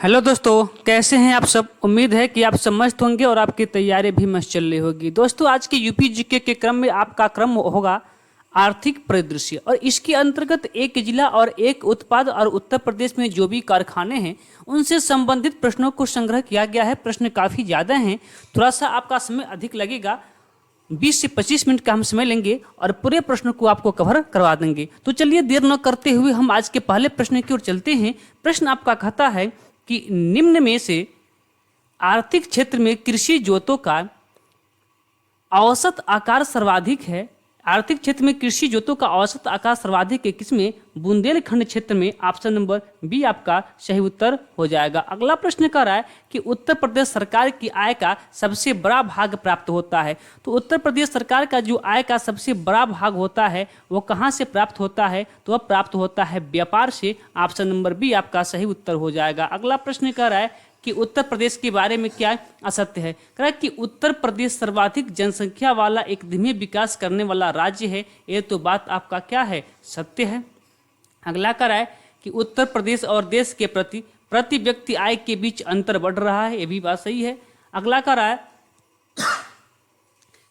Hello दोस्तों, कैसे हैं आप सब। उम्मीद है कि आप सब मस्त होंगे और आपकी तैयारी भी मस्त चल रही होगी। दोस्तों, आज के यूपी जीके के क्रम में आपका क्रम होगा आर्थिक परिदृश्य और इसके अंतर्गत एक जिला और एक उत्पाद और उत्तर प्रदेश में जो भी कारखाने हैं उनसे संबंधित प्रश्नों को संग्रह किया गया है। प्रश्न काफ़ी ज़्यादा हैं, थोड़ा सा आपका समय अधिक लगेगा। 20 से 25 मिनट का हम समय लेंगे और पूरे प्रश्न को आपको कवर करवा देंगे। तो चलिए देर न करते हुए हम आज के पहले प्रश्न की ओर चलते हैं। प्रश्न आपका कहता है कि निम्न में से आर्थिक क्षेत्र में कृषि जोतों का औसत आकार सर्वाधिक है। आर्थिक क्षेत्र में कृषि जोतों का औसत आकार सर्वाधिक है किसमें? बुंदेलखंड क्षेत्र में। ऑप्शन नंबर बी आपका सही उत्तर हो जाएगा। अगला प्रश्न कह रहा है कि उत्तर प्रदेश सरकार की आय का सबसे बड़ा भाग प्राप्त होता है। तो उत्तर प्रदेश सरकार का जो आय का सबसे बड़ा भाग होता है वो कहाँ से प्राप्त होता है? तो वह प्राप्त होता है व्यापार से। ऑप्शन नंबर बी आपका सही उत्तर हो जाएगा। अगला प्रश्न कह रहा है कि उत्तर प्रदेश के बारे में क्या असत्य है? कह रहा है कि उत्तर प्रदेश सर्वाधिक जनसंख्या वाला एक धीमे विकास करने वाला राज्य है। ये तो बात आपका क्या है? सत्य है। अगला कह रहा है कि उत्तर प्रदेश और देश के प्रति व्यक्ति आय के बीच अंतर बढ़ रहा है। ये भी बात सही है। अगला कह रहा है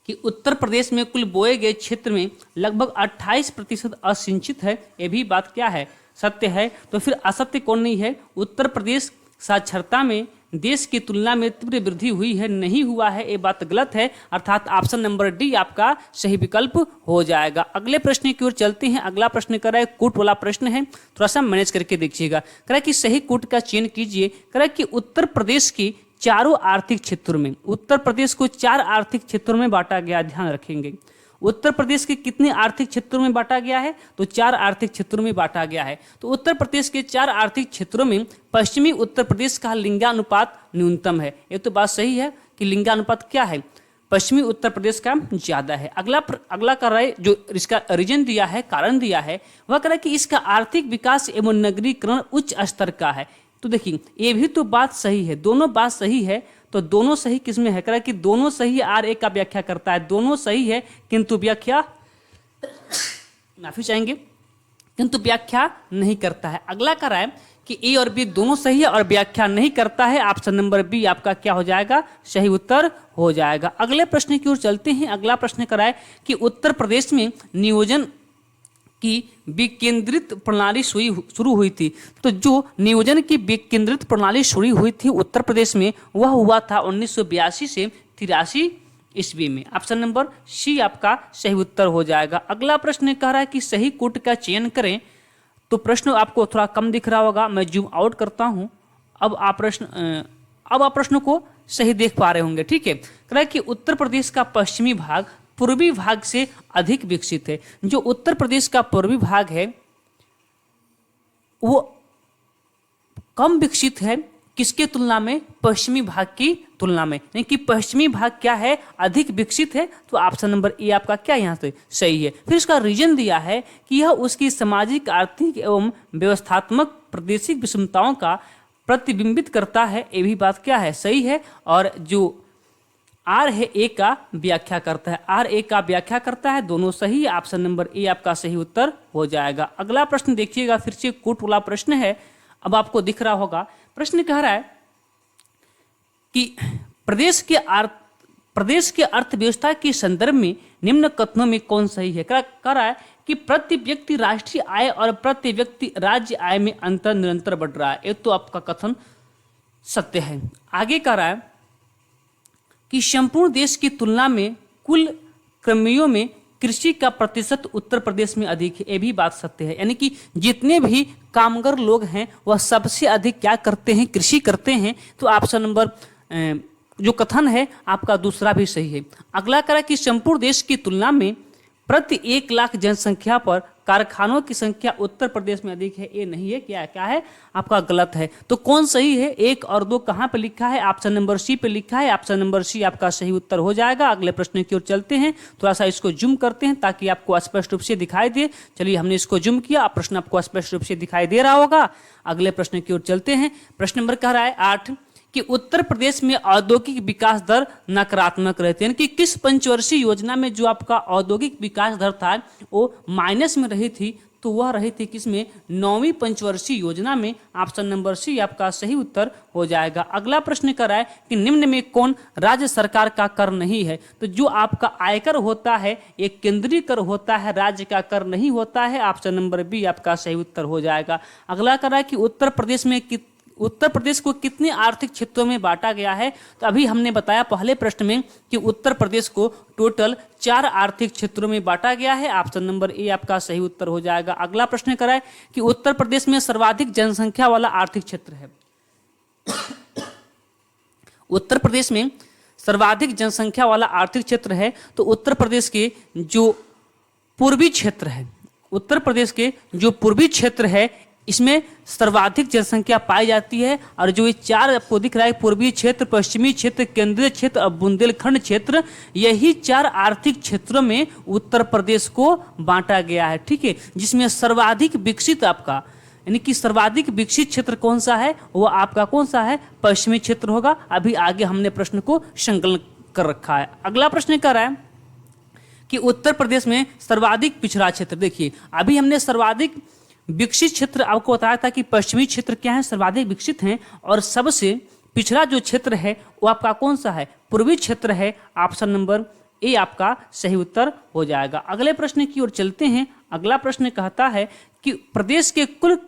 कि उत्तर प्रदेश में कुल बोए गए क्षेत्र में लगभग 28% असिंचित है। ये भी बात क्या है? सत्य है। तो फिर असत्य कौन नहीं है? उत्तर प्रदेश साक्षरता में देश की तुलना में तीव्र वृद्धि हुई है, नहीं हुआ है, ये बात गलत है। अर्थात ऑप्शन नंबर डी आपका सही विकल्प हो जाएगा। अगले प्रश्न की ओर चलते हैं। अगला प्रश्न कर रहा है कूट वाला प्रश्न है, थोड़ा सा मैनेज करके देखिएगा। कह रहा है कि सही कूट का चयन कीजिए। कह रहा है कि उत्तर प्रदेश की चारों आर्थिक क्षेत्रों में, उत्तर प्रदेश को 4 आर्थिक क्षेत्रों में बांटा गया। ध्यान रखेंगे उत्तर प्रदेश के कितने आर्थिक क्षेत्रों में बांटा गया है? तो 4 आर्थिक क्षेत्रों में बांटा गया है। तो उत्तर प्रदेश के 4 आर्थिक क्षेत्रों में पश्चिमी उत्तर प्रदेश का लिंगानुपात न्यूनतम है। ये तो बात सही है कि लिंगानुपात क्या है? पश्चिमी उत्तर प्रदेश का ज्यादा है। अगला कर रहा है, जो इसका रीजन दिया है, कारण दिया है, वह कह रहा है कि इसका आर्थिक विकास एवं नगरीकरण उच्च स्तर का है। तो देखिए ये भी तो बात सही है, दोनों बात सही है। तो दोनों सही किसमें है? कह रहा है कि दोनों सही आर ए का व्याख्या करता है। दोनों सही है किंतु व्याख्या माफी चाहेंगे किंतु व्याख्या नहीं करता है। अगला कह रहा है कि ए और बी दोनों सही है और व्याख्या नहीं करता है। ऑप्शन नंबर बी आपका क्या हो जाएगा? सही उत्तर हो जाएगा। अगले प्रश्न की ओर चलते हैं। अगला प्रश्न कह रहा है कि उत्तर प्रदेश में नियोजन की विकेंद्रित प्रणाली शुरू हुई थी। तो जो नियोजन की विकेंद्रित प्रणाली शुरू हुई थी उत्तर प्रदेश में, वह हुआ था 1982 से 83 ईस्वी में। ऑप्शन नंबर सी आपका सही उत्तर हो जाएगा। अगला प्रश्न कह रहा है कि सही कूट का चयन करें। तो प्रश्न आपको थोड़ा कम दिख रहा होगा, मैं जूम आउट करता हूं। अब आप प्रश्न को सही देख पा रहे होंगे। ठीक है, कह रहा है कि उत्तर प्रदेश का पश्चिमी भाग पूर्वी भाग से अधिक विकसित है। जो उत्तर प्रदेश का पूर्वी भाग है वो कम विकसित है किसके तुलना में? पश्चिमी भाग की तुलना में। यानी कि पश्चिमी भाग क्या है? अधिक विकसित है। तो ऑप्शन नंबर ए आपका क्या यहाँ से सही है। फिर इसका रीजन दिया है कि यह उसकी सामाजिक, आर्थिक एवं व्यवस्थात्मक प्रादेशिक विषमताओं का प्रतिबिंबित करता है। ये भी बात क्या है? सही है। और जो आर है ए का व्याख्या करता है। आर ए का व्याख्या करता है। दोनों सही है। ऑप्शन नंबर ए आपका सही उत्तर हो जाएगा। अगला प्रश्न देखिएगा, फिर से कूट वाला प्रश्न है। अब आपको दिख रहा होगा, प्रश्न कह रहा है कि प्रदेश के अर्थव्यवस्था के संदर्भ में निम्न कथनों में कौन सही है? कह रहा है कि प्रति व्यक्ति राष्ट्रीय आय और प्रति व्यक्ति राज्य आय में अंतर निरंतर बढ़ रहा है। ये तो आपका कथन सत्य है। आगे कह रहा है कि संपूर्ण देश की तुलना में कुल कर्मियों में कृषि का प्रतिशत उत्तर प्रदेश में अधिक है। ये भी बात सत्य है। यानी कि जितने भी कामगार लोग हैं वह सबसे अधिक क्या करते हैं? कृषि करते हैं। तो ऑप्शन नंबर जो कथन है आपका दूसरा भी सही है। अगला करा कि संपूर्ण देश की तुलना में प्रति 1 लाख जनसंख्या पर कारखानों की संख्या उत्तर प्रदेश में अधिक है। ये नहीं है, क्या है आपका गलत है। तो कौन सही है? 1 और 2 कहाँ पे लिखा है? ऑप्शन नंबर सी पे लिखा है। ऑप्शन नंबर सी आपका सही उत्तर हो जाएगा। अगले प्रश्न की ओर चलते हैं। थोड़ा सा इसको जूम करते हैं ताकि आपको स्पष्ट रूप से दिखाई दे। चलिए हमने इसको जूम किया, प्रश्न आपको स्पष्ट रूप से दिखाई दे रहा होगा। अगले प्रश्न की ओर चलते हैं। प्रश्न नंबर कह रहा है 8 कि उत्तर प्रदेश में औद्योगिक विकास दर नकारात्मक रहती है। यानी कि किस पंचवर्षीय योजना में जो आपका औद्योगिक विकास दर था वो माइनस में रही थी, तो वह रही थी किसमें, 9वीं पंचवर्षीय योजना में। ऑप्शन नंबर सी आपका सही उत्तर हो जाएगा। अगला प्रश्न कर रहा है कि निम्न में कौन राज्य सरकार का कर नहीं है। तो जो आपका आयकर होता है एक केंद्रीय कर होता है, राज्य का कर नहीं होता है। ऑप्शन नंबर बी आपका सही उत्तर हो जाएगा। अगला कर रहा है कि उत्तर प्रदेश को कितने आर्थिक क्षेत्रों में बांटा गया है। तो अभी हमने बताया पहले प्रश्न में कि उत्तर प्रदेश को टोटल 4 आर्थिक क्षेत्रों में बांटा गया है। ऑप्शन नंबर ए आपका सही उत्तर हो जाएगा। अगला प्रश्न कराए कि उत्तर प्रदेश में सर्वाधिक जनसंख्या वाला आर्थिक क्षेत्र है। उत्तर प्रदेश में सर्वाधिक जनसंख्या वाला आर्थिक क्षेत्र है तो उत्तर प्रदेश के जो पूर्वी क्षेत्र है, उत्तर प्रदेश के जो पूर्वी क्षेत्र है इसमें सर्वाधिक जनसंख्या पाई जाती है। और जो ये 4 आपको दिख रहा है, पूर्वी क्षेत्र, पश्चिमी क्षेत्र, केंद्रीय क्षेत्र और बुंदेलखंड क्षेत्र, यही 4 आर्थिक क्षेत्रों में उत्तर प्रदेश को बांटा गया है। ठीक है, जिसमें सर्वाधिक विकसित आपका यानी कि सर्वाधिक विकसित क्षेत्र कौन सा है, वो आपका कौन सा है, पश्चिमी क्षेत्र होगा। अभी आगे हमने प्रश्न को संकलन कर रखा है। अगला प्रश्न कर रहा है कि उत्तर प्रदेश में सर्वाधिक पिछड़ा क्षेत्र। देखिए अभी हमने सर्वाधिक विकसित क्षेत्र आपको बताया था कि पश्चिमी क्षेत्र क्या है, सर्वाधिक विकसित हैं, और सबसे पिछड़ा जो क्षेत्र है वो आपका कौन सा है, पूर्वी क्षेत्र है। ऑप्शन नंबर ए आपका सही उत्तर हो जाएगा। अगले प्रश्न की ओर चलते हैं। अगला प्रश्न कहता है कि प्रदेश के कुल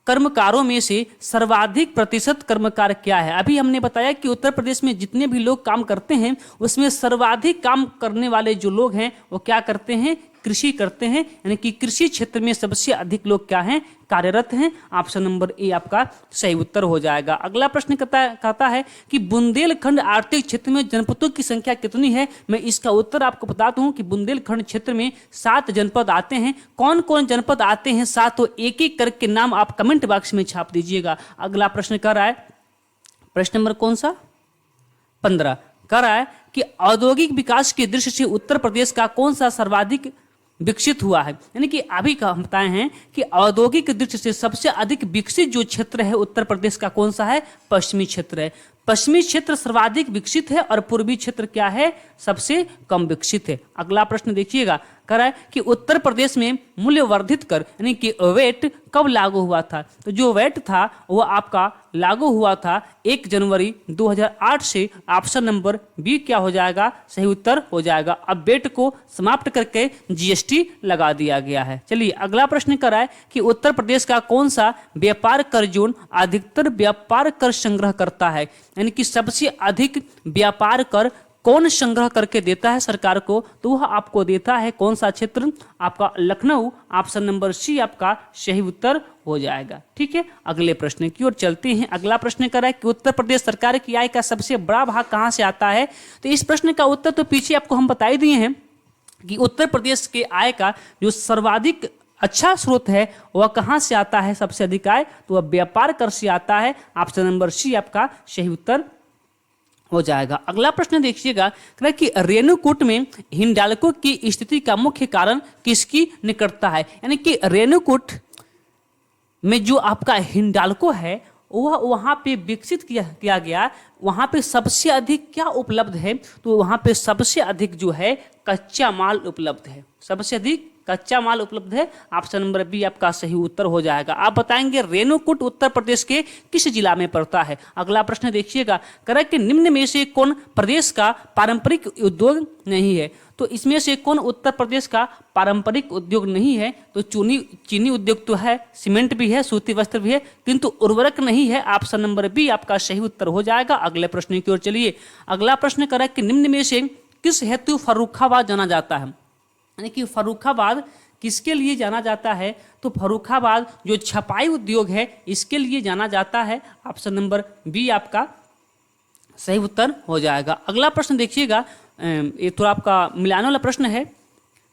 कर्मकारों में से सर्वाधिक प्रतिशत कर्मकार क्या है। अभी हमने बताया कि उत्तर प्रदेश में जितने भी लोग काम करते हैं उसमें सर्वाधिक काम करने वाले जो लोग हैं वो क्या करते हैं, कृषि करते हैं, यानी कि कृषि क्षेत्र में सबसे अधिक लोग क्या हैं, कार्यरत हैं। ऑप्शन नंबर ए आपका सही उत्तर हो जाएगा। अगला प्रश्न कहता है कि बुंदेलखंड आर्थिक क्षेत्र में जनपदों की संख्या कितनी है। मैं इसका उत्तर आपको बता दूं कि बुंदेलखंड क्षेत्र में 7 जनपद आते हैं। कौन कौन जनपद आते हैं 7, तो एक एक करके नाम आप कमेंट बॉक्स में छाप दीजिएगा। अगला प्रश्न कर रहा है, प्रश्न नंबर कौन सा, 15 कर रहा है कि औद्योगिक विकास की दृष्टि से उत्तर प्रदेश का कौन सा सर्वाधिक विकसित हुआ है। यानी कि अभी का बताए हैं कि औद्योगिक दृष्टि से सबसे अधिक विकसित जो क्षेत्र है उत्तर प्रदेश का कौन सा है, पश्चिमी क्षेत्र है। पश्चिमी क्षेत्र सर्वाधिक विकसित है और पूर्वी क्षेत्र क्या है, सबसे कम विकसित है। अगला प्रश्न देखिएगा, कह रहा है कि उत्तर प्रदेश में मूल्य वर्धित कर यानी कि वेट कब लागू हुआ था। तो जो वेट था वो आपका लागू हुआ था 1 जनवरी 2008 से। ऑप्शन नंबर बी क्या हो जाएगा, सही उत्तर हो जाएगा। अब वेट को समाप्त करके जीएसटी लगा दिया गया है। चलिए अगला प्रश्न कर रहा है कि उत्तर प्रदेश का कौन सा व्यापार कर जोन अधिकतर व्यापार कर संग्रह करता है। यानी कि सबसे अधिक व्यापार कर कौन संग्रह करके देता है सरकार को, तो वह आपको देता है कौन सा क्षेत्र, आपका लखनऊ। ऑप्शन नंबर सी आपका सही उत्तर हो जाएगा। ठीक है, अगले प्रश्न की ओर चलते हैं। अगला प्रश्न कर रहा है कि उत्तर प्रदेश सरकार की आय का सबसे बड़ा भाग कहां से आता है। तो इस प्रश्न का उत्तर तो पीछे आपको हम बता ही दिए हैं कि उत्तर प्रदेश के आय का जो सर्वाधिक अच्छा स्रोत है वह कहां से आता है, सबसे अधिक आय, तो वह व्यापार कर से आता है। ऑप्शन नंबर सी आपका सही उत्तर हो जाएगा। अगला प्रश्न देखिएगा कि रेणुकूट में हिंडाल्को की स्थिति का मुख्य कारण किसकी निकटता है। यानी कि रेणुकूट में जो आपका हिंडाल्को है वह वहां पे विकसित किया गया, वहां पे सबसे अधिक क्या उपलब्ध है, तो वहां पे सबसे अधिक जो है कच्चा माल उपलब्ध है, सबसे अधिक कच्चा माल उपलब्ध है। ऑप्शन नंबर बी आपका सही उत्तर हो जाएगा। आप बताएंगे रेणुकूट उत्तर प्रदेश के किस जिला में पड़ता है। अगला प्रश्न देखिएगा, कह कि निम्न में से कौन प्रदेश का पारंपरिक उद्योग नहीं है। तो इसमें से कौन उत्तर प्रदेश का पारंपरिक उद्योग नहीं है, तो चीनी उद्योग तो है, सीमेंट भी है, सूती वस्त्र भी है, किंतु उर्वरक नहीं है। ऑप्शन नंबर बी आपका सही उत्तर हो जाएगा। अगले प्रश्न की ओर चलिए। अगला प्रश्न कह रहा है कि निम्न में से किस हेतु फर्रुखाबाद जाना जाता है। यानी कि फर्रुखाबाद किसके लिए जाना जाता है, तो फर्रुखाबाद जो छपाई उद्योग है इसके लिए जाना जाता है। ऑप्शन नंबर बी आपका सही उत्तर हो जाएगा। अगला प्रश्न देखिएगा, ये थोड़ा आपका मिलाने वाला प्रश्न है,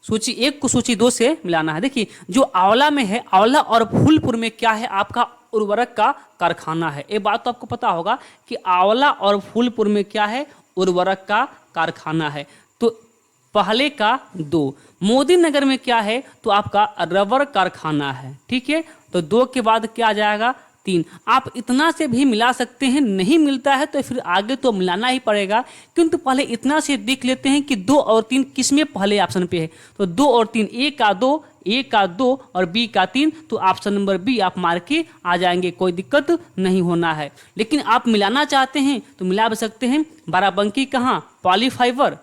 सूची 1 को सूची 2 से मिलाना है। देखिए जो आंवला में है, आंवला और फूलपुर में क्या है, आपका उर्वरक का कारखाना है। ये बात तो आपको पता होगा कि आंवला और फूलपुर में क्या है, उर्वरक का कारखाना है। तो पहले का 2, मोदी नगर में क्या है, तो आपका रबर कारखाना है। ठीक है, तो 2 के बाद क्या आ जाएगा, 3। आप इतना से भी मिला सकते हैं, नहीं मिलता है तो फिर आगे तो मिलाना ही पड़ेगा, किंतु पहले इतना से देख लेते हैं कि 2 और 3 किस में पहले ऑप्शन पे है। तो 2 और 3, 1 का 2, ए का 2 और बी का 3, तो ऑप्शन नंबर बी आप मार के आ जाएंगे, कोई दिक्कत नहीं होना है। लेकिन आप मिलाना चाहते हैं तो मिला भी सकते हैं। बाराबंकी कहाँ, पॉलीफाइबर,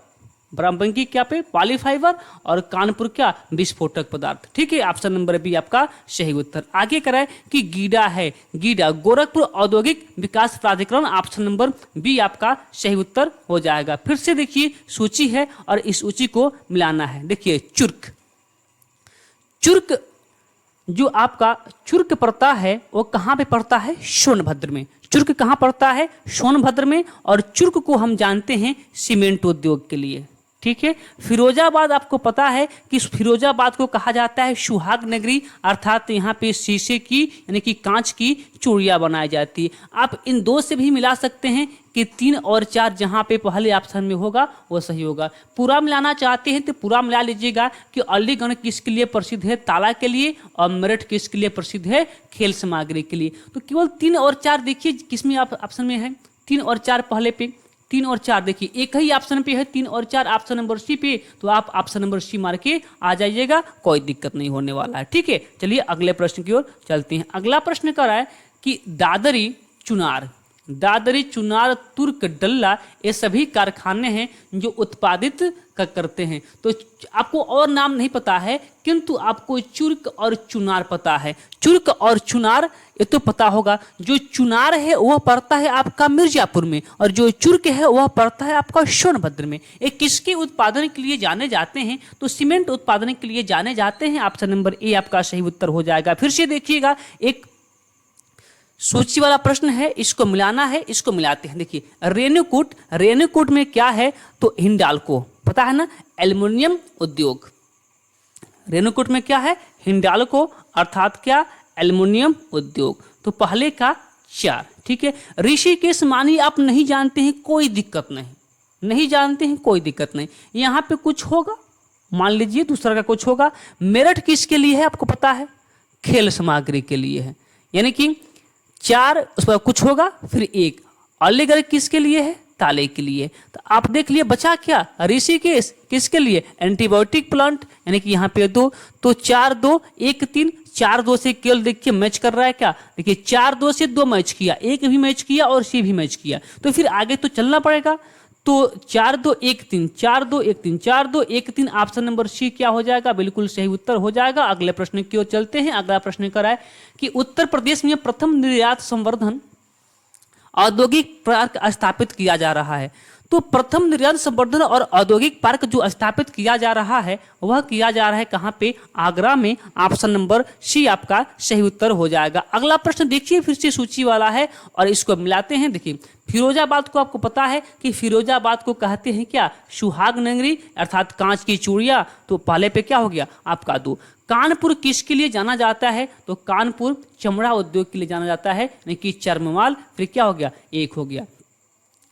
बाराबंकी क्या पे, पॉलीफाइबर, और कानपुर क्या, विस्फोटक पदार्थ। ठीक है, ऑप्शन नंबर बी आपका सही उत्तर। आगे कराए कि गीडा है, गीडा गोरखपुर औद्योगिक विकास प्राधिकरण, ऑप्शन नंबर बी आपका सही उत्तर हो जाएगा। फिर से देखिए सूची है और इस सूची को मिलाना है। देखिए चुर्क, चुर्क जो आपका चुर्क पड़ता है वो कहाँ पे पड़ता है, सोनभद्र में। चुर्क कहाँ पड़ता है, सोनभद्र में। और चुर्क को हम जानते हैं सीमेंट उद्योग के लिए। ठीक है, फिरोजाबाद आपको पता है कि फिरोजाबाद को कहा जाता है सुहाग नगरी, अर्थात यहाँ पे शीशे की यानी कि कांच की चूड़ियाँ बनाई जाती है। आप इन दो से भी मिला सकते हैं कि 3 और 4 जहाँ पे पहले ऑप्शन में होगा वो सही होगा। पूरा मिलाना चाहते हैं तो पूरा मिला लीजिएगा कि अलीगढ़ किसके लिए प्रसिद्ध है, ताला के लिए, और मेरठ किसके लिए प्रसिद्ध है, खेल सामग्री के लिए। तो केवल 3 और 4 देखिए किसमें आप ऑप्शन में है, 3 और 4 पहले पे, 3 और 4 देखिए एक ही ऑप्शन पे है, 3 और 4 ऑप्शन नंबर सी पे, तो आप ऑप्शन नंबर सी मार के आ जाइएगा, कोई दिक्कत नहीं होने वाला है। ठीक है, चलिए अगले प्रश्न की ओर चलते हैं। अगला प्रश्न कर रहा है कि दादरी चुनार, दादरी चुनार तुर्क डल्ला ये सभी कारखाने हैं जो उत्पादित करते हैं। तो आपको और नाम नहीं पता है किंतु आपको चुर्क और चुनार पता है। चुर्क और चुनार ये तो पता होगा, जो चुनार है वह पड़ता है आपका मिर्जापुर में और जो चुर्क है वह पड़ता है आपका सोनभद्र में। ये किसके उत्पादन के लिए जाने जाते हैं, तो सीमेंट उत्पादन के लिए जाने जाते हैं। ऑप्शन नंबर ए आपका सही उत्तर हो जाएगा। फिर से देखिएगा, एक सूची वाला प्रश्न है, इसको मिलाना है, इसको मिलाते हैं। देखिए रेणुकूट, रेणुकूट में क्या है, तो हिंडाल्को पता है ना, एल्युमिनियम उद्योग। रेणुकूट में क्या है, हिंडाल्को अर्थात क्या, एल्युमिनियम उद्योग। तो पहले का 4। ठीक है, ऋषिकेश मानी आप नहीं जानते हैं, कोई दिक्कत नहीं, नहीं जानते हैं कोई दिक्कत नहीं। यहाँ पे कुछ होगा, मान लीजिए दूसरा का कुछ होगा। मेरठ किसके लिए है आपको पता है, खेल सामग्री के लिए है, यानी कि 4 उस पर कुछ होगा, फिर 1 अलीगढ़ किसके लिए है, ताले के लिए। तो आप देख लिए बचा क्या, ऋषिकेश किसके लिए, एंटीबायोटिक प्लांट, यानी कि यहाँ पे 2, तो 4 2 1 3, 4 2 से केवल देखिए मैच कर रहा है क्या, देखिए 4 2 से 2 मैच किया, 1 भी मैच किया और सी भी मैच किया, तो फिर आगे तो चलना पड़ेगा। तो 4 2 1 3, 4 2 1 3, 4 2 1 3, ऑप्शन नंबर सी क्या हो जाएगा, बिल्कुल सही उत्तर हो जाएगा। अगले प्रश्न की ओर चलते हैं। अगला प्रश्न कर रहा है कि उत्तर प्रदेश में प्रथम निर्यात संवर्धन औद्योगिक पार्क स्थापित किया जा रहा है। तो प्रथम निर्यात संवर्धन और औद्योगिक पार्क जो स्थापित किया जा रहा है वह किया जा रहा है कहाँ पे, आगरा में। ऑप्शन नंबर सी आपका सही उत्तर हो जाएगा। अगला प्रश्न देखिए, फिर से सूची वाला है और इसको मिलाते हैं। देखिए फिरोजाबाद को आपको पता है कि फिरोजाबाद को कहते हैं क्या, सुहाग नगरी अर्थात कांच की चूड़ियाँ, तो पहले पे क्या हो गया आपका 2। कानपुर किसके लिए जाना जाता है, तो कानपुर चमड़ा उद्योग के लिए जाना जाता है, यानी कि चर्ममाल, फिर क्या हो गया 1 हो गया।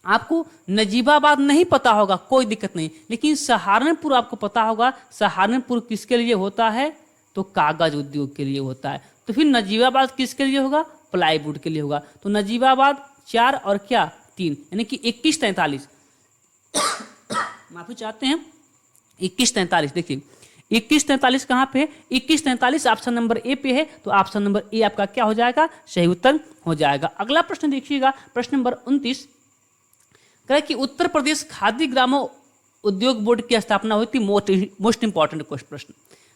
आपको नजीबाबाद नहीं पता होगा कोई दिक्कत नहीं, लेकिन सहारनपुर आपको पता होगा। सहारनपुर किसके लिए होता है, तो कागज उद्योग के लिए होता है। तो फिर नजीबाबाद किसके लिए होगा, प्लाईवुड के लिए होगा। तो नजीबाबाद 4 और क्या 3, यानी कि 21 43 माफी चाहते हैं 21 43। देखिए 21 43 कहाँ पे है, 21 43 ऑप्शन नंबर ए पे है, तो ऑप्शन नंबर ए आपका क्या हो जाएगा, सही उत्तर हो जाएगा। अगला प्रश्न देखिएगा, प्रश्न नंबर 29 कहे कि उत्तर प्रदेश खादी ग्रामो उद्योग बोर्ड की स्थापना हुई थी। मोस्ट इंपॉर्टेंट प्रश्न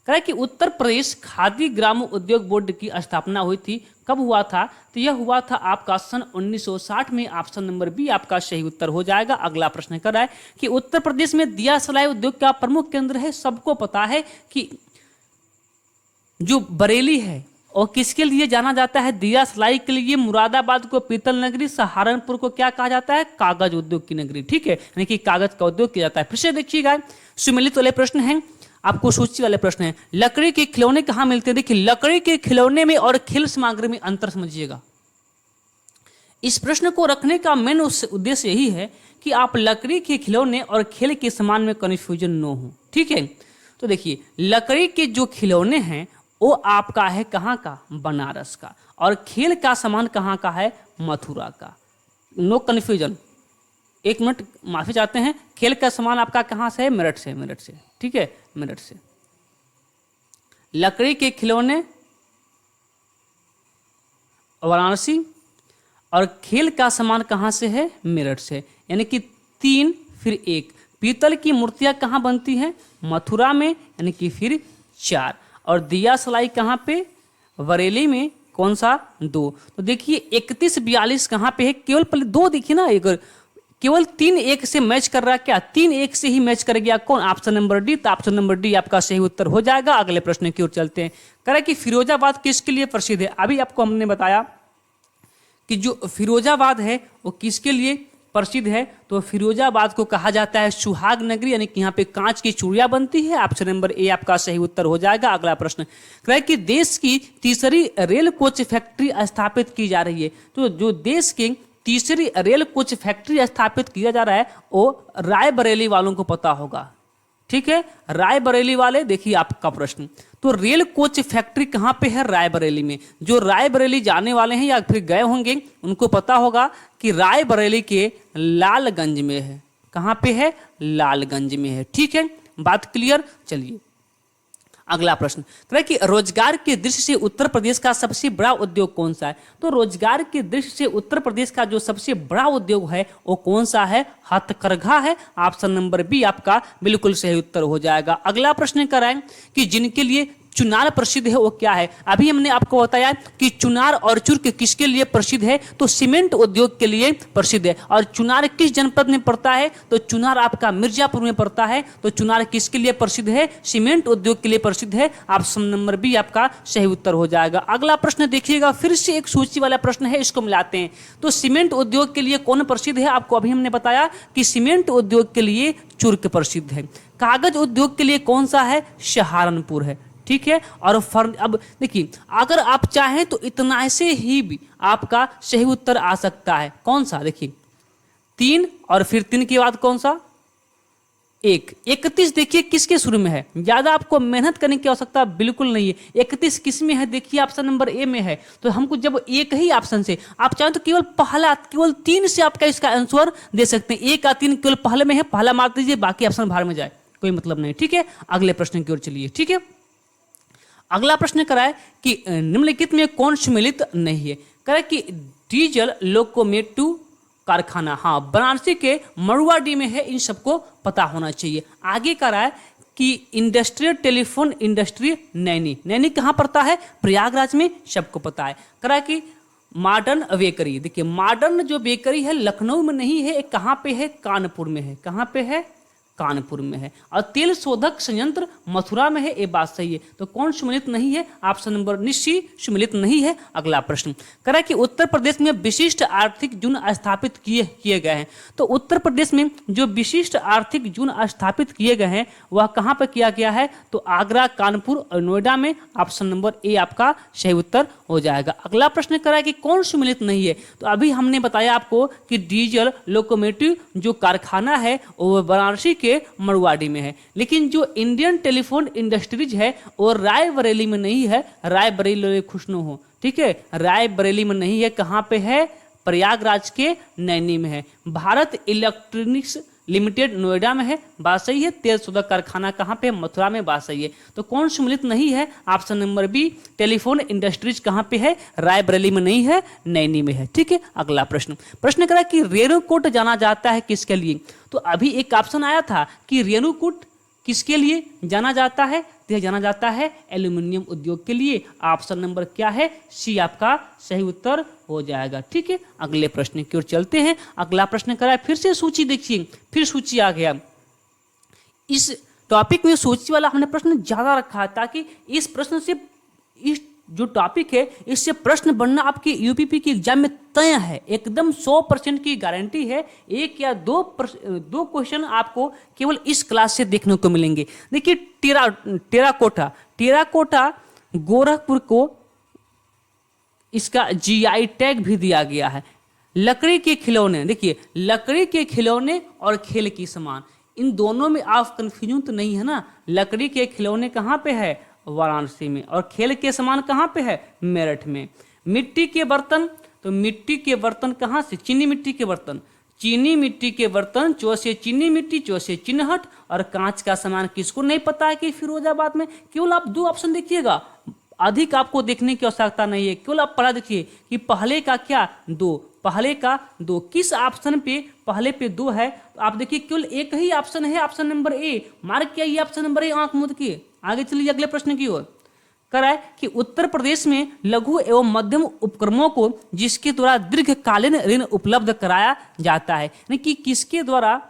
कहे कि उत्तर प्रदेश खादी ग्रामो उद्योग बोर्ड की स्थापना हुई थी, कब हुआ था, तो यह हुआ था आपका सन 1960 में। ऑप्शन नंबर बी आपका सही उत्तर हो जाएगा। अगला प्रश्न कर रहा है कि उत्तर प्रदेश में दिया सलाई उद्योग का प्रमुख केंद्र है। सबको पता है कि जो बरेली है और किसके लिए जाना जाता है, दिया सलाई के लिए। मुरादाबाद को पीतल नगरी, सहारनपुर को क्या कहा जाता है, कागज उद्योग की नगरी। ठीक है, यानी कि कागज का उद्योग किया जाता है। फिर से देखिएगा सुमेलित वाले प्रश्न हैं, आपको सूची वाले प्रश्न हैं। लकड़ी के खिलौने कहाँ मिलते हैं, देखिए लकड़ी के खिलौने में और खेल सामग्री में अंतर समझिएगा। इस प्रश्न को रखने का मेन उद्देश्य यही है कि आप लकड़ी के खिलौने और खेल के सामान में कन्फ्यूजन न हो। ठीक है, तो देखिए लकड़ी के जो खिलौने हैं वो आपका है कहाँ का, बनारस का, और खेल का सामान कहाँ का है, मथुरा का। No confusion. 1 मिनट माफी चाहते हैं, खेल का सामान आपका कहाँ से है, मेरठ से, मेरठ से। ठीक है, मेरठ से। लकड़ी के खिलौने वाराणसी, और खेल का सामान कहाँ से है? मेरठ से। यानी कि 3 फिर 1। पीतल की मूर्तियां कहाँ बनती हैं? मथुरा में, यानी कि फिर 4। और दिया सलाई कहाँ पे? बरेली में। कौन सा? 2। तो देखिए 31 42 कहाँ पे है? केवल पहले 2 देखिए ना, एक केवल 3 1 से मैच कर रहा है क्या? 3 1 से ही मैच कर गया कौन? Option number D. तो ऑप्शन नंबर डी आपका सही उत्तर हो जाएगा। अगले प्रश्न की ओर चलते हैं। कह रहा है कि फिरोजाबाद किसके लिए प्रसिद्ध है? अभी आपको हमने बताया कि जो फिरोजाबाद है वो किसके लिए प्रसिद्ध है? तो फिरोजाबाद को कहा जाता है सुहाग नगरी, यानी कि यहाँ पे कांच की चूड़ियां बनती है। ऑप्शन नंबर ए आपका सही उत्तर हो जाएगा। अगला प्रश्न कह है कि देश की तीसरी रेल कोच फैक्ट्री स्थापित की जा रही है। तो जो देश की तीसरी रेल कोच फैक्ट्री स्थापित किया जा रहा है वो रायबरेली वालों को पता होगा। ठीक है, रायबरेली वाले, देखिए आपका प्रश्न। तो रेल कोच फैक्ट्री कहाँ पे है? रायबरेली में। जो रायबरेली जाने वाले हैं या फिर गए होंगे उनको पता होगा कि रायबरेली के लालगंज में है। कहाँ पे है? लालगंज में है। ठीक है, बात क्लियर। चलिए अगला प्रश्न कह रहा है कि रोजगार के दृष्टि से उत्तर प्रदेश का सबसे बड़ा उद्योग कौन सा है? तो रोजगार के दृष्टि से उत्तर प्रदेश का जो सबसे बड़ा उद्योग है वो कौन सा है? हथकरघा है। ऑप्शन नंबर बी आपका बिल्कुल सही उत्तर हो जाएगा। अगला प्रश्न कह रहा है कि जिनके लिए चुनार प्रसिद्ध है वो क्या है? अभी हमने आपको बताया कि चुनार और चुर्क किसके लिए प्रसिद्ध है? तो सीमेंट उद्योग के लिए प्रसिद्ध है। और चुनार किस जनपद में पड़ता है? तो चुनार आपका मिर्जापुर में पड़ता है। तो चुनार किसके लिए प्रसिद्ध है? सीमेंट उद्योग के लिए प्रसिद्ध है। ऑप्शन नंबर बी आपका सही उत्तर हो जाएगा। अगला प्रश्न देखिएगा, फिर से एक सूची वाला प्रश्न है, इसको मिलाते हैं। तो सीमेंट उद्योग के लिए कौन प्रसिद्ध है? आपको अभी हमने बताया कि सीमेंट उद्योग के लिए चुर्क प्रसिद्ध है। कागज उद्योग के लिए कौन सा है? सहारनपुर है। ठीक है, और अब देखिए अगर आप चाहें तो इतना से ही भी आपका सही उत्तर आ सकता है। कौन सा? देखिए 3 और फिर 3 के बाद कौन सा? 1। 31 देखिए किसके शुरू में है? ज्यादा आपको मेहनत करने की आवश्यकता बिल्कुल नहीं है। 31 किस में है? देखिए ऑप्शन नंबर ए में है। तो हमको जब एक ही ऑप्शन से आप चाहें तो केवल 3 से आपका इसका आंसर दे सकते हैं। 1 का 3 केवल पहले में है, पहला मार दीजिए, बाकी ऑप्शन बाहर में जाए, कोई मतलब नहीं। ठीक है, अगले प्रश्न की ओर चलिए। ठीक है, अगला प्रश्न करा है कि निम्नलिखित में कौन सम्मिलित नहीं है? कह कि डीजल लोकोमोटिव कारखाना, हाँ वाराणसी के मरुआडी में है। इन सबको पता होना चाहिए। आगे कह रहा है कि industrial telephone industry Naini, Naini कहाँ पड़ता है? प्रयागराज में, सबको पता है। कह रहा है कि मॉडर्न बेकरी, देखिए मॉडर्न जो बेकरी है लखनऊ में नहीं है, कहाँ पे है? कानपुर में है। कहाँ पे है? कानपुर में है। और तेल शोधक संयंत्र मथुरा में है। ये बात सही है। तो कौन सम्मिलित नहीं है? ऑप्शन नंबर निश्ची सम्मिलित नहीं है। अगला प्रश्न कह रहा है कि उत्तर प्रदेश में विशिष्ट आर्थिक जोन स्थापित किए गए हैं। तो उत्तर प्रदेश में जो विशिष्ट आर्थिक जोन स्थापित किए गए हैं वह कहाँ पर किया गया है? तो आगरा, कानपुर और नोएडा में। ऑप्शन नंबर ए आपका सही उत्तर हो जाएगा। अगला प्रश्न कह रहा है कि कौन सम्मिलित नहीं है? तो अभी हमने बताया आपको कि डीजल लोकोमोटिव जो कारखाना है वो वाराणसी के मरुआडी में है। लेकिन जो इंडियन टेलीफोन इंडस्ट्रीज है वो रायबरेली में नहीं है। रायबरेली खुश न हो, ठीक है, रायबरेली में नहीं है। कहाँ पे है? प्रयागराज के नैनी में है। भारत इलेक्ट्रॉनिक्स लिमिटेड नोएडा में है। बात सही है। तेल शोधक कारखाना कहाँ पे? मथुरा में। बात सही है। तो कौन सम्मिलित नहीं है? Option number B telephone industries कहाँ पे है? रायबरेली में नहीं है, नैनी में है। ठीक है, अगला प्रश्न करा कि रेणुकूट जाना जाता है किसके लिए? तो अभी एक ऑप्शन आया था कि रेणुकूट किसके लिए जाना जाता है? तो जाना जाता है एल्यूमिनियम उद्योग के लिए। ऑप्शन नंबर क्या है? सी आपका सही उत्तर हो जाएगा। ठीक है, अगले प्रश्न की ओर चलते हैं। अगला प्रश्न करा फिर से सूची देखिए, फिर सूची आ गया। इस टॉपिक में सूची वाला हमने प्रश्न ज्यादा रखा है ताकि इस प्रश्न से, इस जो टॉपिक है इससे प्रश्न बनना आपके यूपीपी की एग्जाम में तय है। एकदम 100% की गारंटी है। 1 या 2 क्वेश्चन आपको केवल इस क्लास से देखने को मिलेंगे। देखिए टेराकोटा गोरखपुर को इसका जीआई टैग भी दिया गया है। लकड़ी के खिलौने, देखिए लकड़ी के खिलौने और खेल की सामान, इन दोनों में आप कंफ्यूजन तो नहीं है ना? लकड़ी के खिलौने कहाँ पे है? वाराणसी में। और खेल के सामान कहाँ पे है? मेरठ में। मिट्टी के बर्तन, तो मिट्टी के बर्तन कहाँ से? चीनी मिट्टी के बर्तन, चीनी मिट्टी के बर्तन, चो से चीनी मिट्टी, चो से चिन्हट, और कांच का सामान किसको नहीं पता है कि फिरोजाबाद में? केवल आप 2 ऑप्शन देखिएगा, अधिक आपको देखने की आवश्यकता नहीं है, केवल आप पढ़ा देखिए कि पहले का क्या 2, पहले का 2, किस ऑप्शन पे पहले पे 2 है? तो आप देखिए केवल एक ही ऑप्शन है, ऑप्शन नंबर ए, मार्क किया ये ऑप्शन नंबर ए, आंख मूंद के आगे चलिए अगले प्रश्न की ओर। कह रहा है कि उत्तर प्रदेश में लघु एवं मध्यम उपक्रमों को जिसके द्वारा दीर्घकालीन ऋण उपलब्ध कराया जाता है, यानी कि किसके द्वारा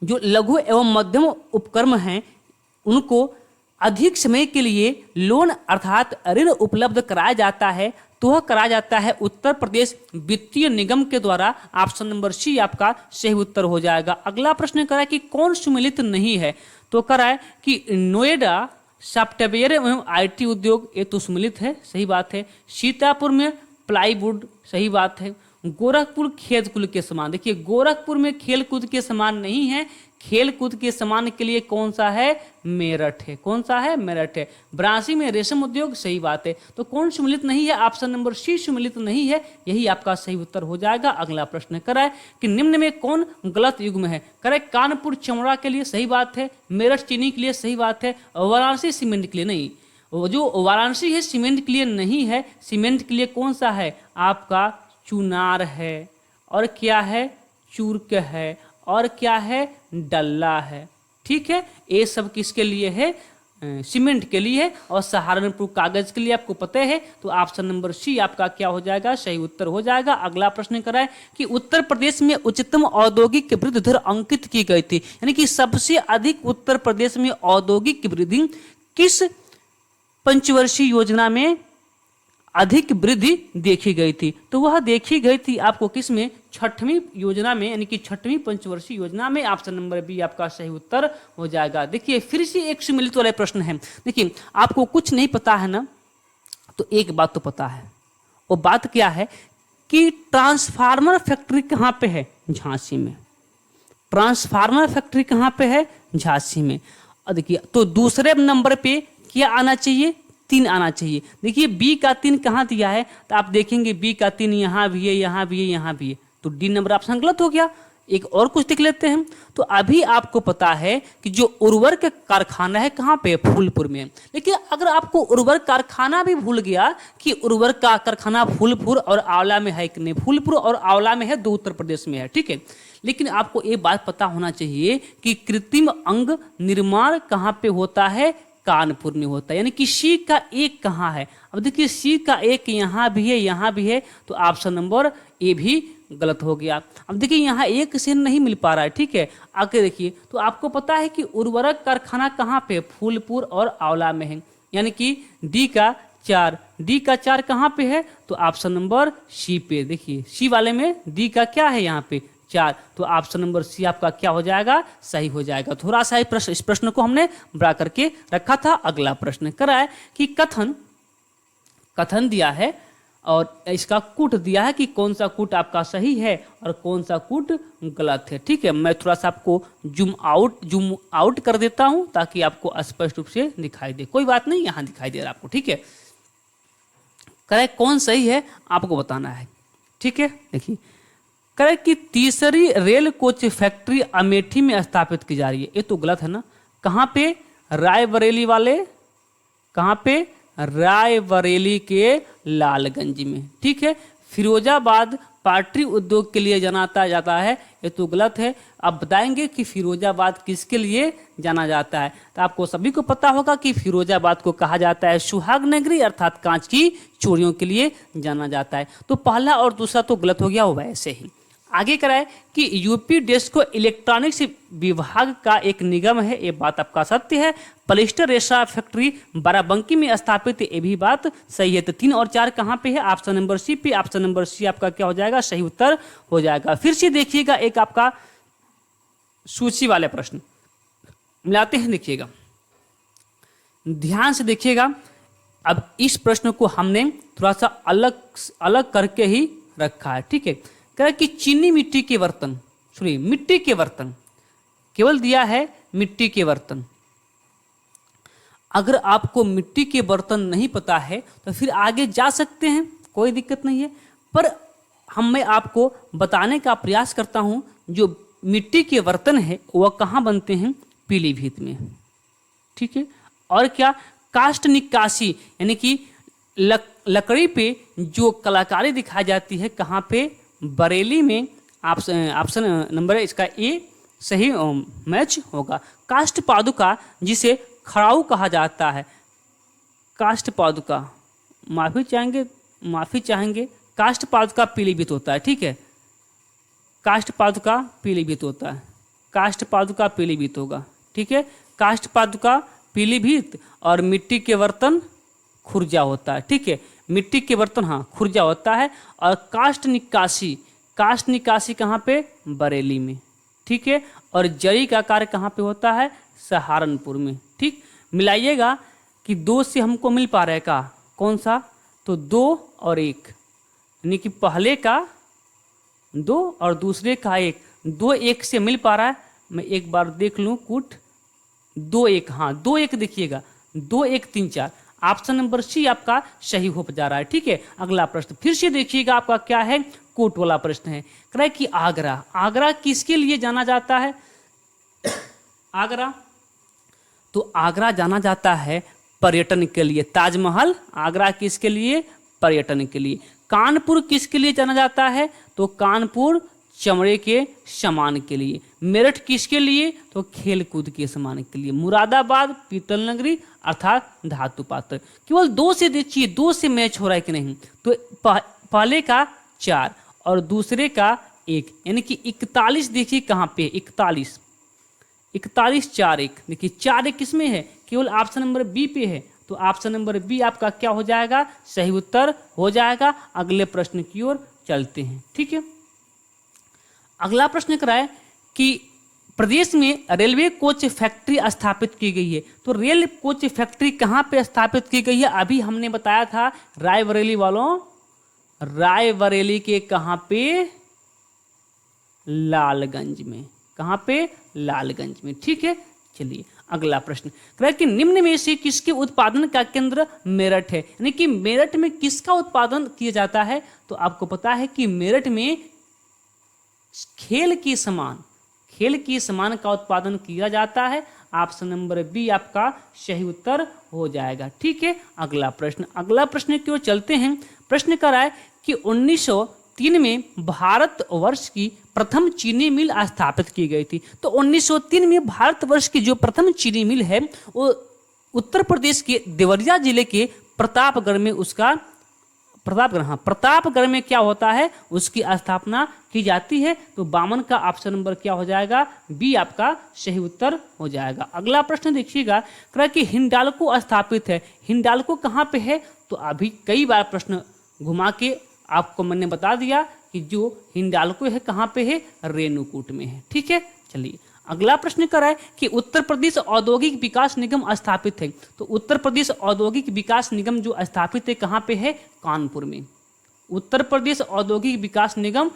जो लघु एवं मध्यम उपक्रम हैं उनको अधिक समय के लिए लोन अर्थात ऋण उपलब्ध कराया जाता है, तो वह कराया जाता है उत्तर प्रदेश वित्तीय निगम के द्वारा। ऑप्शन नंबर सी आपका सही उत्तर हो जाएगा। अगला प्रश्न करा है कि कौन सम्मिलित नहीं है, तो करा है कि नोएडा सॉफ्टवेयर एवं आईटी उद्योग, ये तो सम्मिलित है, सही बात है। सीतापुर में प्लाईवुड, सही बात है। गोरखपुर खेल कूद के समान, देखिए गोरखपुर में खेल कूद के समान नहीं है, खेल कूद के समान के लिए कौन सा है? मेरठ है। कौन सा है? मेरठ है। वाराणसी में रेशम उद्योग, सही बात है। तो कौन सम्मिलित नहीं है? ऑप्शन नंबर सी सम्मिलित नहीं है, यही आपका सही उत्तर हो जाएगा। अगला प्रश्न कराए कि निम्न में कौन गलत युग्म है? करे कानपुर चमड़ा के लिए, सही बात है। मेरठ चीनी के लिए, सही बात है। वाराणसी सीमेंट के लिए नहीं, वो जो वाराणसी है सीमेंट के लिए नहीं है। सीमेंट के लिए कौन सा है? आपका चुनार है, और क्या है? चूर्क है, और क्या है? डल्ला है। ठीक है, ये सब किसके लिए है? सीमेंट के लिए है। और सहारनपुर कागज के लिए आपको पता है, तो ऑप्शन नंबर सी आपका क्या हो जाएगा? सही उत्तर हो जाएगा। अगला प्रश्न कराए कि उत्तर प्रदेश में उच्चतम औद्योगिक वृद्धि दर अंकित की गई थी, यानी कि सबसे अधिक उत्तर प्रदेश में औद्योगिक वृद्धि किस पंचवर्षीय योजना में अधिक वृद्धि देखी गई थी? तो वह देखी गई थी आपको किसमें? 6वीं योजना में, यानी कि 6वीं पंचवर्षीय योजना में। ऑप्शन नंबर बी आपका सही उत्तर हो जाएगा। देखिए फिर से एक सम्मिलित वाला प्रश्न है। देखिए आपको कुछ नहीं पता है ना, तो एक बात तो पता है, वो बात क्या है कि ट्रांसफार्मर फैक्ट्री कहाँ पे है? झांसी में। ट्रांसफार्मर फैक्ट्री कहाँ पे है? झांसी में। और देखिए तो दूसरे नंबर पे क्या आना चाहिए? 3 आना चाहिए। देखिए बी का 3 कहाँ दिया है? तो आप देखेंगे बी का 3 यहाँ भी है, यहाँ भी है, यहाँ भी है, तो डी नंबर ऑप्शन गलत हो गया। एक और कुछ देख लेते हैं। तो अभी आपको पता है कि जो उर्वरक कारखाना है कहाँ पे? फूलपुर में। लेकिन अगर आपको उर्वरक कारखाना भी भूल गया कि उर्वरक का कारखाना फूलपुर और आंवला में है कि नहीं, फूलपुर और आंवला में है, 2 उत्तर प्रदेश में है, ठीक है। लेकिन आपको ये बात पता होना चाहिए कि कृत्रिम अंग निर्माण कहाँ पे होता है? कानपुर में होता है। यानी कि सी का 1 कहाँ है? अब देखिए सी का 1 यहाँ भी है, यहाँ भी है, तो ऑप्शन नंबर ए भी गलत हो गया। अब देखिए यहाँ 1 से नहीं मिल पा रहा है, ठीक है। आगे देखिए तो आपको पता है कि उर्वरक कारखाना कहाँ पे? फूलपुर और आंवला में है, यानी कि डी का 4, डी का 4 कहाँ पे है? तो ऑप्शन नंबर सी पे। देखिए सी वाले में डी का क्या है? यहाँ पे 4, तो ऑप्शन नंबर सी आपका क्या हो जाएगा? सही हो जाएगा। थोड़ा सा इस प्रश्न को हमने बड़ा करके रखा था। अगला प्रश्न करा है कि कथन दिया है और इसका कूट दिया है कि कौन सा कूट आपका सही है और कौन सा कूट गलत है, ठीक है। मैं थोड़ा सा आपको जूम आउट कर देता हूं ताकि आपको स्पष्ट रूप से दिखाई दे। कोई बात नहीं, यहां दिखाई दे रहा आपको, ठीक है। करे कौन सही है आपको बताना है, ठीक है। देखिए करे कि तीसरी रेल कोच फैक्ट्री अमेठी में स्थापित की जा रही है, ये तो गलत है ना। कहाँ पे? रायबरेली वाले, कहाँ पे? रायबरेली के लालगंज में, ठीक है। फिरोजाबाद पार्टी उद्योग के लिए जाना जाता है, ये तो गलत है। आप बताएंगे कि फिरोजाबाद किसके लिए जाना जाता है, तो आपको सभी को पता होगा कि फिरोजाबाद को कहा जाता है सुहाग नगरी, अर्थात कांच की चूड़ियों के लिए जाना जाता है। तो पहला और दूसरा तो गलत हो गया, वैसे ही आगे कराए कि यूपी डेस्को इलेक्ट्रॉनिक्स विभाग का एक निगम है, ये बात आपका सत्य है। पॉलिस्टर रेशा फैक्ट्री बाराबंकी में स्थापित है, ये भी बात सही है। तो 3 और 4 कहाँ पे है? ऑप्शन नंबर सी पे। ऑप्शन नंबर सी आपका क्या हो जाएगा? सही उत्तर हो जाएगा। फिर से देखिएगा एक आपका सूची वाले प्रश्न मिलाते हैं, देखिएगा ध्यान से देखिएगा। अब इस प्रश्न को हमने थोड़ा सा अलग करके ही रखा है, ठीक है। कह कि चीनी मिट्टी के बर्तन, सॉरी मिट्टी के बर्तन, केवल दिया है मिट्टी के बर्तन। अगर आपको मिट्टी के बर्तन नहीं पता है तो फिर आगे जा सकते हैं, कोई दिक्कत नहीं है। पर मैं आपको बताने का प्रयास करता हूं जो मिट्टी के बर्तन है वह कहाँ बनते हैं, पीलीभीत में। ठीक है, और क्या, काष्ठ निकासी यानी कि लकड़ी पे जो कलाकारी दिखाई जाती है कहाँ पे, बरेली में। ऑप्शन नंबर इसका ए सही मैच होगा। काष्ठ पादुका जिसे खड़ाऊ कहा जाता है, काष्ठ पादुका, माफी चाहेंगे, काष्ठ पादुका पीलीभीत होता है। ठीक है, काष्ठ पादुका पीलीभीत होता है, काष्ठ पादुका पीलीभीत होगा। ठीक है, काष्ठ पादुका पीलीभीत, और मिट्टी के बर्तन खुर्जा होता है। ठीक है, मिट्टी के बर्तन हाँ खुर्जा होता है। और काष्ठ निकासी कहाँ पे, बरेली में। ठीक है, और जरी का कार्य कहाँ पे होता है, सहारनपुर में। ठीक, मिलाइएगा कि 2 से हमको मिल पा रहा है का, कौन सा, तो 2 और 1, यानी कि पहले का 2 और दूसरे का 1, 2 1 से मिल पा रहा है। मैं एक बार देख लूँ कूट, 2 1, हाँ 2 1 देखिएगा, 2 1 3 4, ऑप्शन नंबर सी आपका सही हो जा रहा है। ठीक है, अगला प्रश्न फिर से देखिएगा, आपका क्या है, कोट वाला प्रश्न है। कह रहा है कि आगरा किसके लिए जाना जाता है, आगरा, तो आगरा जाना जाता है पर्यटन के लिए। ताजमहल, आगरा किसके लिए, पर्यटन के लिए। कानपुर किसके लिए जाना जाता है, तो कानपुर चमड़े के सामान के लिए। मेरठ किसके लिए, तो खेल कूद के सामान के लिए। मुरादाबाद पीतल नगरी अर्थात धातु पात्र। केवल 2 से देखिए, 2 से मैच हो रहा है कि नहीं, तो पहले का 4 और दूसरे का 1, यानी कि 41 देखिए कहाँ पे, 41 4 1, देखिए 4 1 किसमें है, केवल ऑप्शन नंबर बी पे है। तो ऑप्शन नंबर बी आपका क्या हो जाएगा, सही उत्तर हो जाएगा। अगले प्रश्न की ओर चलते हैं। ठीक है, अगला प्रश्न कराए कि प्रदेश में रेलवे कोच फैक्ट्री स्थापित की गई है। तो रेल कोच फैक्ट्री कहाँ पे स्थापित की गई है, अभी हमने बताया था रायबरेली वालों, रायबरेली के कहाँ पे, लालगंज में। कहाँ पे, लालगंज में। ठीक है, चलिए अगला प्रश्न कह कि निम्न में से किसके उत्पादन का केंद्र मेरठ है, यानी कि मेरठ में किसका उत्पादन किया जाता है, तो आपको पता है कि मेरठ में खेल के सामान का उत्पादन किया जाता है। ऑप्शन नंबर बी आपका सही उत्तर हो जाएगा। ठीक है, अगला प्रश्न की ओर चलते हैं। प्रश्न कर रहा है कि 1903 में भारतवर्ष की प्रथम चीनी मिल स्थापित की गई थी। तो 1903 में भारतवर्ष की जो प्रथम चीनी मिल है वो उत्तर प्रदेश के देवरिया जिले के प्रतापगढ़ में, उसका प्रतापगढ़ में क्या होता है, उसकी स्थापना की जाती है। तो 52 का ऑप्शन नंबर क्या हो जाएगा, बी आपका सही उत्तर हो जाएगा। अगला प्रश्न देखिएगा, कह कि हिंडाल्को स्थापित है। हिंडाल्को कहाँ पे है, तो अभी कई बार प्रश्न घुमा के आपको मैंने बता दिया कि जो हिंडाल्को है कहाँ पे है, रेणुकूट में है। ठीक है, चलिए अगला प्रश्न कर रहा है कि उत्तर प्रदेश औद्योगिक विकास निगम स्थापित है। तो उत्तर प्रदेश औद्योगिक विकास निगम जो स्थापित है कहाँ पे है, कानपुर में। उत्तर प्रदेश औद्योगिक विकास निगम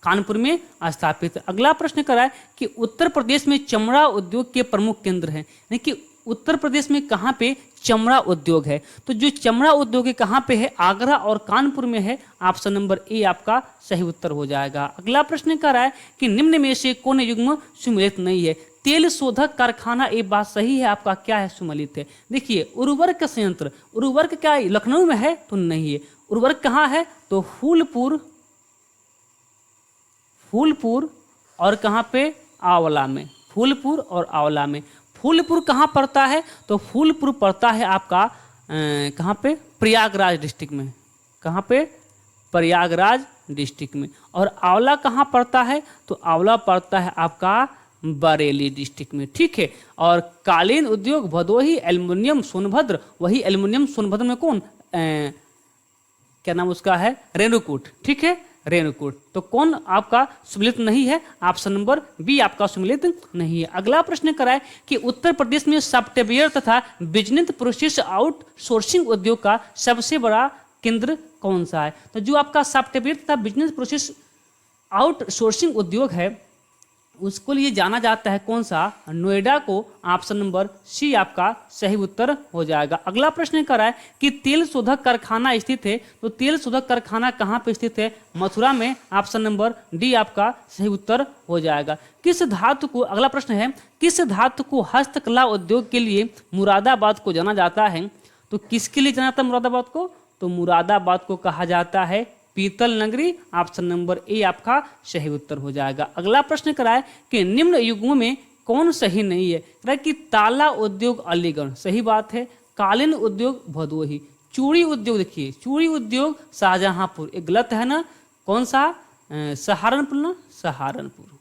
कानपुर में स्थापित है। अगला प्रश्न कर रहा है कि उत्तर प्रदेश में चमड़ा उद्योग के प्रमुख केंद्र हैं, यानी कि उत्तर प्रदेश में कहाँ पे चमड़ा उद्योग है। तो जो चमड़ा उद्योग है कहाँ पे है, आगरा और कानपुर में है। ऑप्शन नंबर ए आपका सही उत्तर हो जाएगा। अगला प्रश्न कर रहा है कि निम्न में से कौन युग्म सुमेलित नहीं है। तेल शोधक कारखाना, ये बात सही है आपका, क्या है, सुमेलित है। देखिए उर्वरक संयंत्र, उर्वरक क्या लखनऊ में है, तो नहीं है। उर्वरक कहाँ है, तो फूलपुर और कहाँ पे, आंवला में। फूलपुर और आंवला में। फूलपुर कहाँ पड़ता है, तो फूलपुर पड़ता है आपका कहाँ पे, प्रयागराज डिस्ट्रिक्ट में। कहाँ पे, प्रयागराज डिस्ट्रिक्ट में। और आंवला कहाँ पड़ता है, तो आंवला पड़ता है आपका बरेली डिस्ट्रिक्ट में। ठीक है, और कालीन उद्योग भदोही, एल्युमिनियम सोनभद्र, वही एल्युमिनियम सोनभद्र में कौन, क्या नाम उसका है, रेणुकूट। ठीक है, रेणुकूट। तो कौन आपका सुमेलित नहीं है, ऑप्शन नंबर बी आपका सुमेलित नहीं है। अगला प्रश्न कराए कि उत्तर प्रदेश में सॉफ्टवेयर तथा बिजनेस प्रोसेस आउटसोर्सिंग उद्योग का सबसे बड़ा केंद्र कौन सा है। तो जो आपका सॉफ्टवेयर तथा बिजनेस प्रोसेस आउटसोर्सिंग उद्योग है उसको लिए जाना जाता है कौन सा, नोएडा को। ऑप्शन नंबर सी आपका सही उत्तर हो जाएगा। अगला प्रश्न कर रहा है कि तेल शोधक कारखाना स्थित है, तो तेल शोधक कारखाना कहाँ पे स्थित है, मथुरा में। ऑप्शन नंबर डी आपका सही उत्तर हो जाएगा। किस धातु को, अगला प्रश्न है, किस धातु को हस्तकला उद्योग के लिए मुरादाबाद को जाना जाता है, तो किसके लिए जाना जाता है मुरादाबाद को, तो मुरादाबाद को कहा जाता है पीतल नगरी। ऑप्शन नंबर ए आपका सही उत्तर हो जाएगा। अगला प्रश्न कराए कि निम्न युग्मों में कौन सही नहीं है, कह रहा है कि ताला उद्योग अलीगढ़, सही बात है। कालीन उद्योग भदोही। चूड़ी उद्योग, देखिए चूड़ी उद्योग शाहजहांपुर, ये गलत है ना, कौन सा, सहारनपुर ना, सहारनपुर।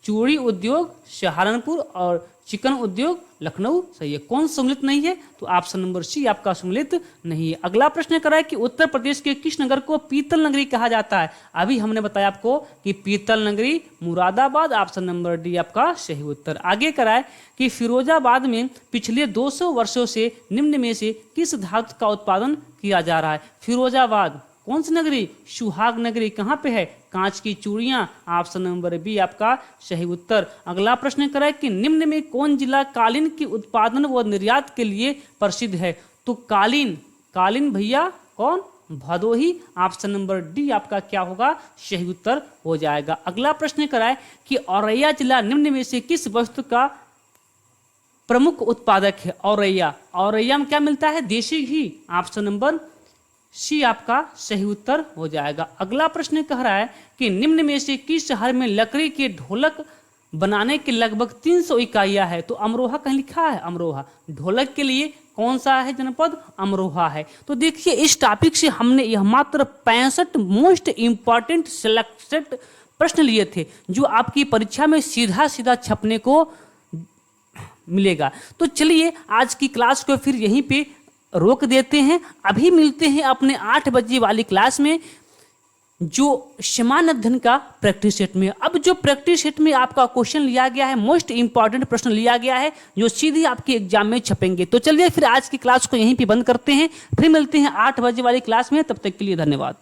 चूड़ी उद्योग सहारनपुर और चिकन उद्योग लखनऊ, सही है। कौन सम्मिलित नहीं है, तो ऑप्शन नंबर सी आपका सम्मिलित नहीं है। अगला प्रश्न कर रहा है कि उत्तर प्रदेश के किस नगर को पीतल नगरी कहा जाता है। अभी हमने बताया आपको कि पीतल नगरी मुरादाबाद। ऑप्शन नंबर डी आपका सही उत्तर। आगे कराए कि फिरोजाबाद में पिछले 200 वर्षों से निम्न में से किस धातु का उत्पादन किया जा रहा है। फिरोजाबाद कौन सी नगरी, सुहाग नगरी। कहाँ पे है, कांच की चूड़ियां। ऑप्शन नंबर बी आपका सही उत्तर। अगला प्रश्न करा है कि निम्न में कौन जिला कालीन के उत्पादन व निर्यात के लिए प्रसिद्ध है, तो कालीन, कालीन भैया कौन, भदोही। ऑप्शन नंबर डी आपका क्या होगा, सही उत्तर हो जाएगा। अगला प्रश्न करा है कि औरैया जिला निम्न में से किस वस्तु का प्रमुख उत्पादक है। औरैया, औरैया में क्या मिलता है, देशी घी। ऑप्शन नंबर सी आपका सही उत्तर हो जाएगा। अगला प्रश्न कह रहा है कि निम्न में से किस शहर में लकड़ी के ढोलक बनाने के लगभग 300 इकाइयां है, तो अमरोहा कहीं लिखा है, अमरोहा। ढोलक के लिए कौन सा है जनपद, अमरोहा है। तो देखिए इस टॉपिक से हमने यह मात्र 65 मोस्ट इंपॉर्टेंट सिलेक्टेड प्रश्न लिए थे जो आपकी परीक्षा में सीधा सीधा छपने को मिलेगा। तो चलिए आज की क्लास को फिर यहीं पे रोक देते हैं। अभी मिलते हैं अपने 8 बजे वाली क्लास में जो समान अध्ययन का प्रैक्टिस सेट में। अब जो प्रैक्टिस सेट में आपका क्वेश्चन लिया गया है, मोस्ट इंपॉर्टेंट प्रश्न लिया गया है जो सीधे आपके एग्जाम में छपेंगे। तो चलिए फिर आज की क्लास को यहीं पे बंद करते हैं, फिर मिलते हैं 8 बजे वाली क्लास में। तब तक के लिए धन्यवाद।